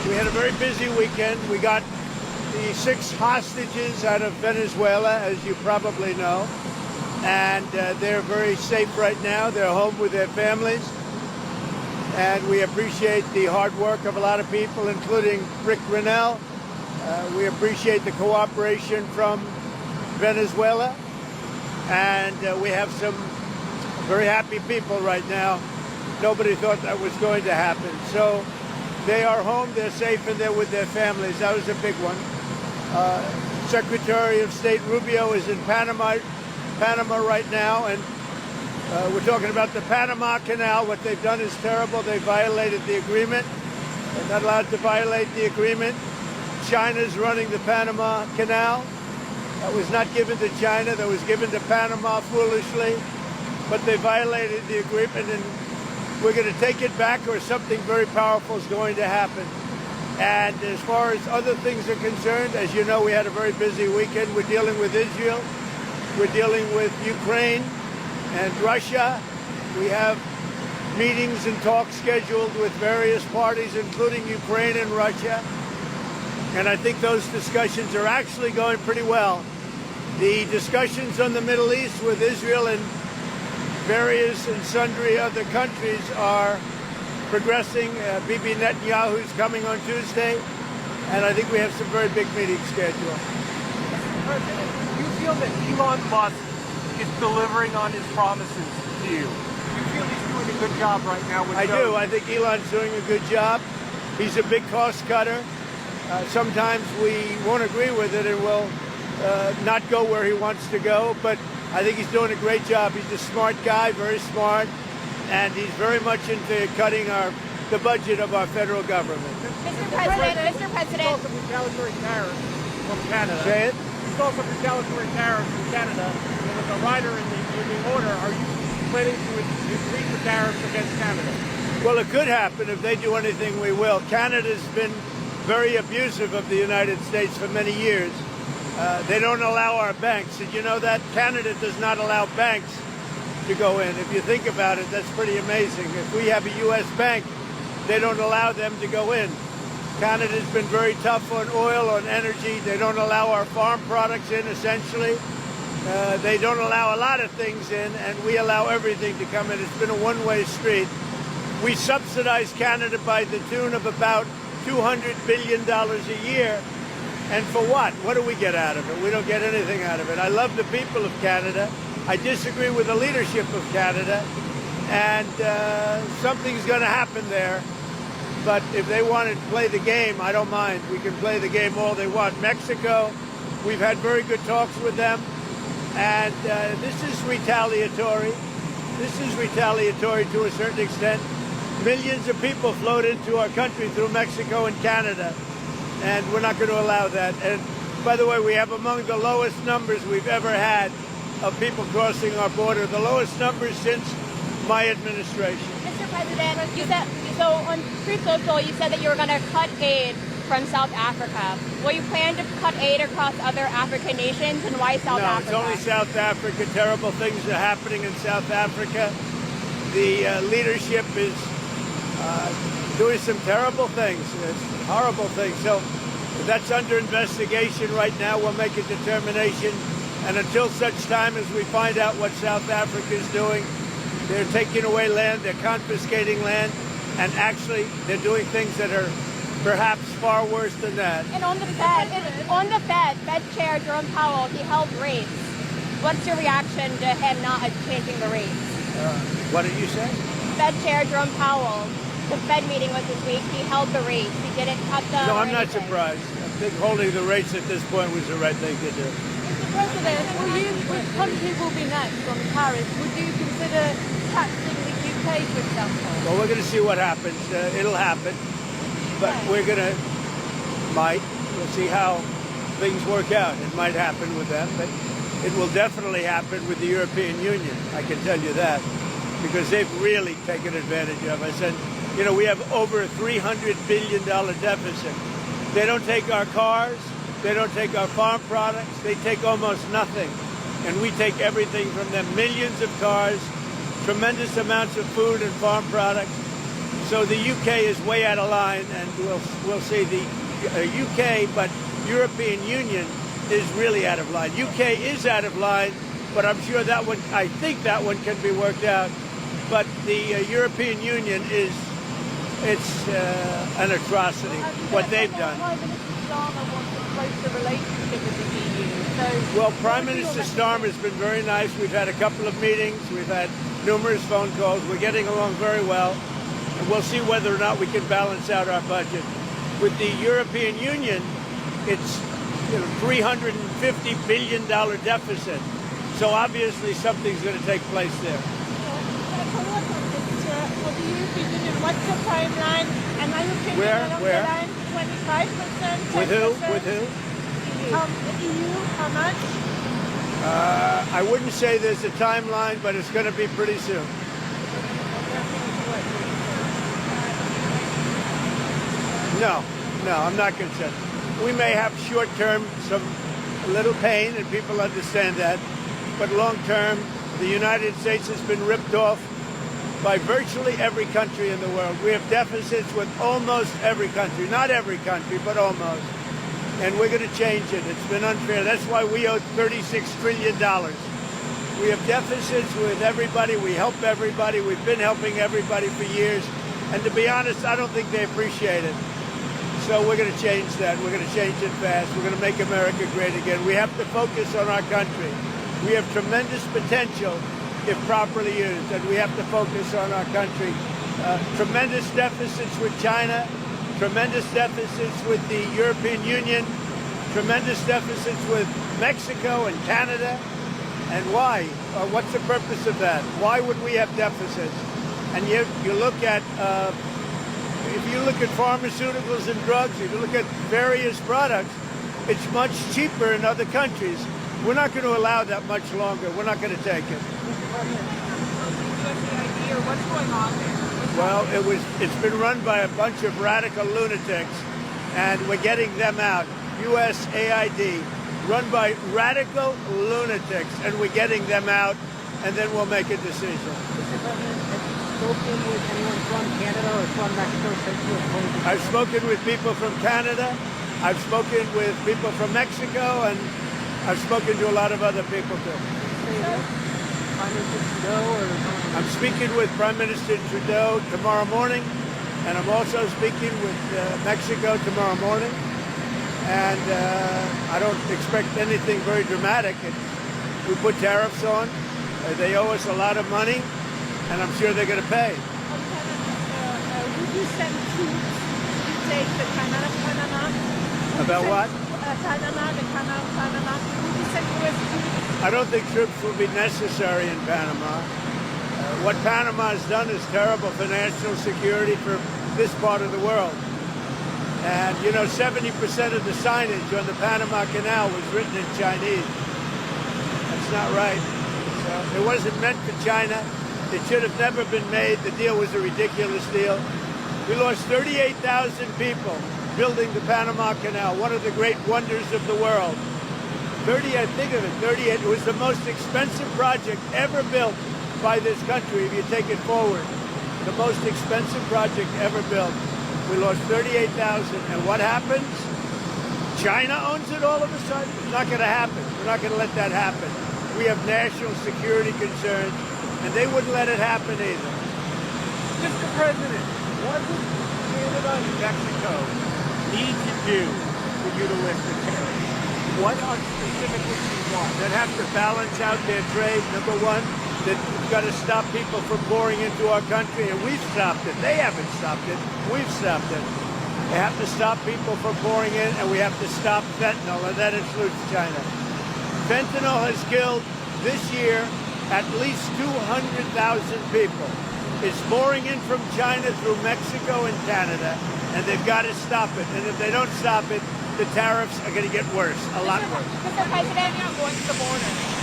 We had a very busy weekend. We got the 6 hostages out of Venezuela, as you probably know, and they're very safe right now. They're home with their families, and we appreciate the hard work of a lot of people, including Rick Grinnell. We appreciate the cooperation from Venezuela, and we have some very happy people right now. Nobody thought that was going to happen. So they are home, they're safe, and they're with their families. That was a big one. Secretary of State Rubio is in Panama right now, and we're talking about the Panama Canal. What they've done is terrible. They violated the agreement. They're not allowed to violate the agreement. China's running the Panama Canal. That was not given to China. That was given to Panama foolishly. But they violated the agreement, and we're going to take it back, or something very powerful is going to happen. And as far as other things are concerned, as you know, we had a very busy weekend. We're dealing with Israel. We're dealing with Ukraine and Russia. We have meetings and talks scheduled with various parties, including Ukraine and Russia. And I think those discussions are actually going pretty well. The discussions on the Middle East with Israel and various and sundry other countries are progressing. Bibi Netanyahu is coming on Tuesday, and I think we have some very big meetings scheduled. Mr. President, do you feel that Elon Musk is delivering on his promises to you? Do you feel he's doing a good job right now? I do. I think Elon's doing a good job. He's a big cost cutter. Sometimes we won't agree with it and will not go where he wants to go, but I think he's doing a great job. He's a smart guy, very smart, and he's very much into cutting the budget of our federal government. Mr. President. He saw some retaliatory tariffs from Canada. Say it? He saw some retaliatory tariffs from Canada. There was a rider in the order. Are you planning to increase the tariffs against Canada? Well, it could happen. If they do anything, we will. Canada's been very abusive of the United States for many years. They don't allow our banks. Did you know that? Canada does not allow banks to go in. If you think about it, that's pretty amazing. If we have a U.S. bank, they don't allow them to go in. Canada's been very tough on oil, on energy. They don't allow our farm products in, essentially. They don't allow a lot of things in, and we allow everything to come in. It's been a one-way street. We subsidize Canada by the tune of about $200 billion a year. And for what? What do we get out of it? We don't get anything out of it. I love the people of Canada. I disagree with the leadership of Canada. And something's going to happen there. But if they want to play the game, I don't mind. We can play the game all they want. Mexico, we've had very good talks with them. And this is retaliatory. This is retaliatory to a certain extent. Millions of people flowed into our country through Mexico and Canada, and we're not going to allow that. And by the way, we have among the lowest numbers we've ever had of people crossing our border, the lowest numbers since my administration. Mr. President, you said, so on Truth Social, you said that you were going to cut aid from South Africa. Will you plan to cut aid across other African nations, and why South Africa? No, it's only South Africa. Terrible things are happening in South Africa. The leadership is doing some terrible things, horrible things. So that's under investigation right now. We'll make a determination. And until such time as we find out what South Africa is doing, they're taking away land, they're confiscating land, and actually they're doing things that are perhaps far worse than that. And on the Fed Chair Jerome Powell, he held rates. What's your reaction to him not changing the rates? What did you say? Fed Chair Jerome Powell, the Fed meeting was this week. He held the rates. He didn't cut them. No, I'm not surprised. I think holding the rates at this point was the right thing to do. Mr. President, which country will be next on tariffs? Would you consider taxing the UK, for example? Well, we're going to see what happens. It'll happen. But we're going to, we'll see how things work out. It might happen with them, but it will definitely happen with the European Union. I can tell you that, because they've really taken advantage of us. And, you know, we have over a $300 billion deficit. They don't take our cars. They don't take our farm products. They take almost nothing. And we take everything from them. Millions of cars, tremendous amounts of food and farm products. So the UK is way out of line, and we'll see the UK, but European Union is really out of line. UK is out of line, but I'm sure that one, I think that one can be worked out. But the European Union it's an atrocity, what they've done. Prime Minister Starmer wants a closer relationship with the EU. So Well, Prime Minister Starmer has been very nice. We've had a couple of meetings. We've had numerous phone calls. We're getting along very well. And we'll see whether or not we can balance out our budget. With the European Union, it's $350 billion deficit. So obviously something's going to take place there. For the European Union, what's the timeline? And are you thinking along Where? the line 25%? With who? 10%? With who? The EU, how much? I wouldn't say there's a timeline, but it's going to be pretty soon. No, I'm not concerned. We may have short-term a little pain, and people understand that. But long-term, the United States has been ripped off by virtually every country in the world. We have deficits with almost every country. Not every country, but almost. And we're going to change it. It's been unfair. That's why we owe $36 trillion. We have deficits with everybody. We help everybody. We've been helping everybody for years. And to be honest, I don't think they appreciate it. So we're going to change that. We're going to change it fast. We're going to make America great again. We have to focus on our country. We have tremendous potential if properly used, and we have to focus on our country. Tremendous deficits with China, tremendous deficits with the European Union, tremendous deficits with Mexico and Canada. And why? What's the purpose of that? Why would we have deficits? And you look at, if you look at pharmaceuticals and drugs, if you look at various products, it's much cheaper in other countries. We're not going to allow that much longer. We're not going to take it. What's going on there? Well, it's been run by a bunch of radical lunatics, and we're getting them out. USAID, run by radical lunatics, and we're getting them out, and then we'll make a decision. Mr. President, have you spoken with anyone from Canada or from Mexico since you opposed the I've spoken with people from Canada, I've spoken with people from Mexico, and I've spoken to a lot of other people too. Prime Minister Trudeau or someone? I'm speaking with Prime Minister Trudeau tomorrow morning, and I'm also speaking with Mexico tomorrow morning. And I don't expect anything very dramatic. We put tariffs on. They owe us a lot of money, and I'm sure they're going to pay. Would you send troops to take the Canal of Panama? About what? Panama, the Canal of Panama. Would you send US troops? I don't think troops will be necessary in Panama. What Panama has done is terrible for national security for this part of the world. And, 70% of the signage on the Panama Canal was written in Chinese. That's not right. So it wasn't meant for China. It should have never been made. The deal was a ridiculous deal. We lost 38,000 people building the Panama Canal, one of the great wonders of the world. 38, think of it, 38. It was the most expensive project ever built by this country, if you take it forward. The most expensive project ever built. We lost 38,000. And what happens? China owns it all of a sudden? It's not going to happen. We're not going to let that happen. We have national security concerns, and they wouldn't let it happen either. Mr. President, what would Canada and Mexico need to do for you to lift the tariffs? What specifically do you want? They'd have to balance out their trade, number one. They've got to stop people from pouring into our country, and we've stopped it. They haven't stopped it. We've stopped it. They have to stop people from pouring in, and we have to stop fentanyl, and that includes China. Fentanyl has killed this year at least 200,000 people. It's pouring in from China through Mexico and Canada, and they've got to stop it. And if they don't stop it, the tariffs are going to get worse, a lot worse. Mr. President, Going to the border.